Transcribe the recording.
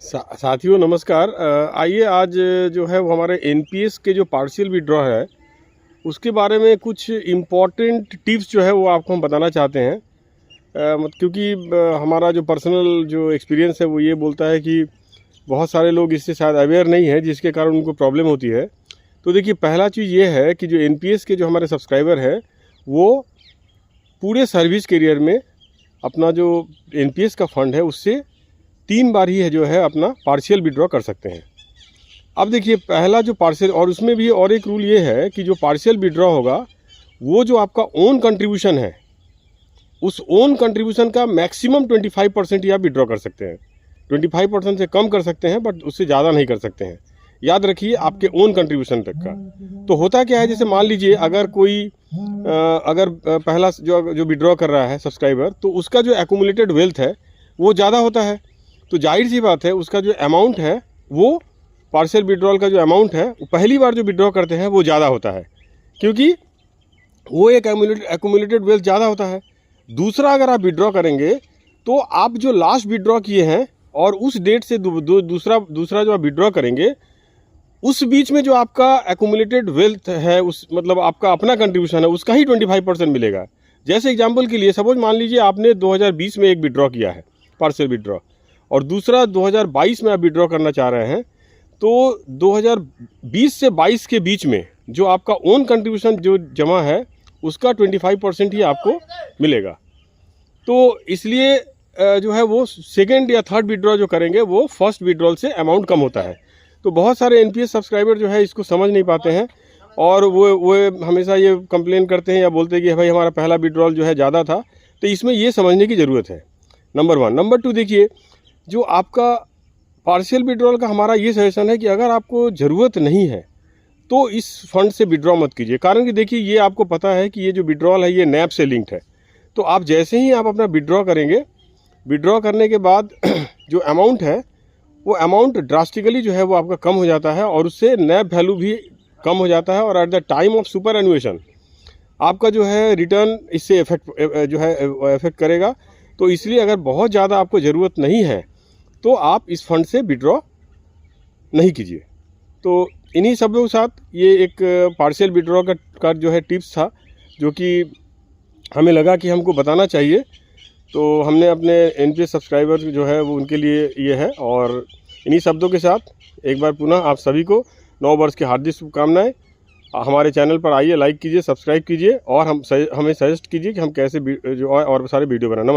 साथियों नमस्कार। आइए आज जो है वो हमारे एनपीएस के जो पार्शियल विड्रॉ है उसके बारे में कुछ इम्पॉर्टेंट टिप्स जो है वो आपको हम बताना चाहते हैं। क्योंकि हमारा जो पर्सनल जो एक्सपीरियंस है वो ये बोलता है कि बहुत सारे लोग इससे शायद अवेयर नहीं है, जिसके कारण उनको प्रॉब्लम होती है। तो देखिए, पहला चीज़ ये है कि जो एनपीएस के जो हमारे सब्सक्राइबर हैं वो पूरे सर्विस करियर में अपना जो एनपीएस का फ़ंड है उससे 3 बार ही है जो है अपना पार्शियल विड्रॉ कर सकते हैं। अब देखिए, पहला जो पार्शियल, और उसमें भी और एक रूल ये है कि जो पार्शियल विड्रॉ होगा वो जो आपका ओन कंट्रीब्यूशन है उस ओन कंट्रीब्यूशन का मैक्सिमम 25% ही आप विड्रॉ कर सकते हैं। 25% से कम कर सकते हैं बट उससे ज़्यादा नहीं कर सकते हैं। याद रखिए, आपके ओन कंट्रीब्यूशन तक का। तो होता क्या है, जैसे मान लीजिए अगर कोई पहला जो विड्रॉ कर रहा है सब्सक्राइबर, तो उसका जो एक्यूमुलेटेड वेल्थ है वो ज़्यादा होता है। तो जाहिर सी बात है उसका जो अमाउंट है वो पार्शियल विड्रॉल का जो अमाउंट है वो पहली बार जो विड्रॉ करते हैं वो ज़्यादा होता है, क्योंकि वो एक एक्यूमुलेटेड वेल्थ ज़्यादा होता है। दूसरा, अगर आप विड्रॉ करेंगे तो आप जो लास्ट विड्रॉ किए हैं और उस डेट से दूसरा जो आप विड्रॉ करेंगे उस बीच में जो आपका एक्यूमुलेटेड वेल्थ है, उस मतलब आपका अपना कंट्रीब्यूशन है, उसका ही 25% मिलेगा। जैसे एग्जांपल के लिए सपोज मान लीजिए आपने 2020 में एक विड्रॉ किया है पार्शियल विड्रॉ, और दूसरा 2022 में आप विड्रॉ करना चाह रहे हैं, तो 2020 से 22 के बीच में जो आपका ओन कंट्रीब्यूशन जो जमा है उसका 25% ही आपको मिलेगा। तो इसलिए जो है वो सेकेंड या थर्ड विड्रॉ जो करेंगे वो फर्स्ट विड्रॉल से अमाउंट कम होता है। तो बहुत सारे एनपीएस सब्सक्राइबर जो है इसको समझ नहीं पाते हैं और वो हमेशा ये कंप्लेन करते हैं या बोलते हैं कि भाई हमारा पहला विड्रॉल जो है ज़्यादा था। तो इसमें ये समझने की ज़रूरत है, नंबर 1। नंबर 2, देखिए, जो आपका पार्शियल विड्रॉल का हमारा ये सजेशन है कि अगर आपको ज़रूरत नहीं है तो इस फंड से विड्रॉ मत कीजिए। कारण कि देखिए, ये आपको पता है कि ये जो विड्रॉल है ये नैब से लिंक्ड है। तो आप जैसे ही आप अपना विड्रॉ करेंगे, विड्रॉ करने के बाद जो अमाउंट है वो अमाउंट ड्रास्टिकली जो है वो आपका कम हो जाता है और उससे नैब वैल्यू भी कम हो जाता है, और at the time of superannuation आपका जो है रिटर्न इससे इफेक्ट करेगा। तो इसलिए अगर बहुत ज़्यादा आपको ज़रूरत नहीं है तो आप इस फंड से विड्रॉ नहीं कीजिए। तो इन्हीं शब्दों के साथ ये एक पार्शियल विड्रॉ का जो है टिप्स था, जो कि हमें लगा कि हमको बताना चाहिए। तो हमने अपने एनपीएस सब्सक्राइबर जो है वो उनके लिए ये है। और इन्हीं शब्दों के साथ एक बार पुनः आप सभी को नव वर्ष की हार्दिक शुभकामनाएं। हमारे चैनल पर आइए, लाइक कीजिए, सब्सक्राइब कीजिए और हमें सजेस्ट कीजिए कि हम कैसे जो और सारे वीडियो बनाएं। नमस्कार।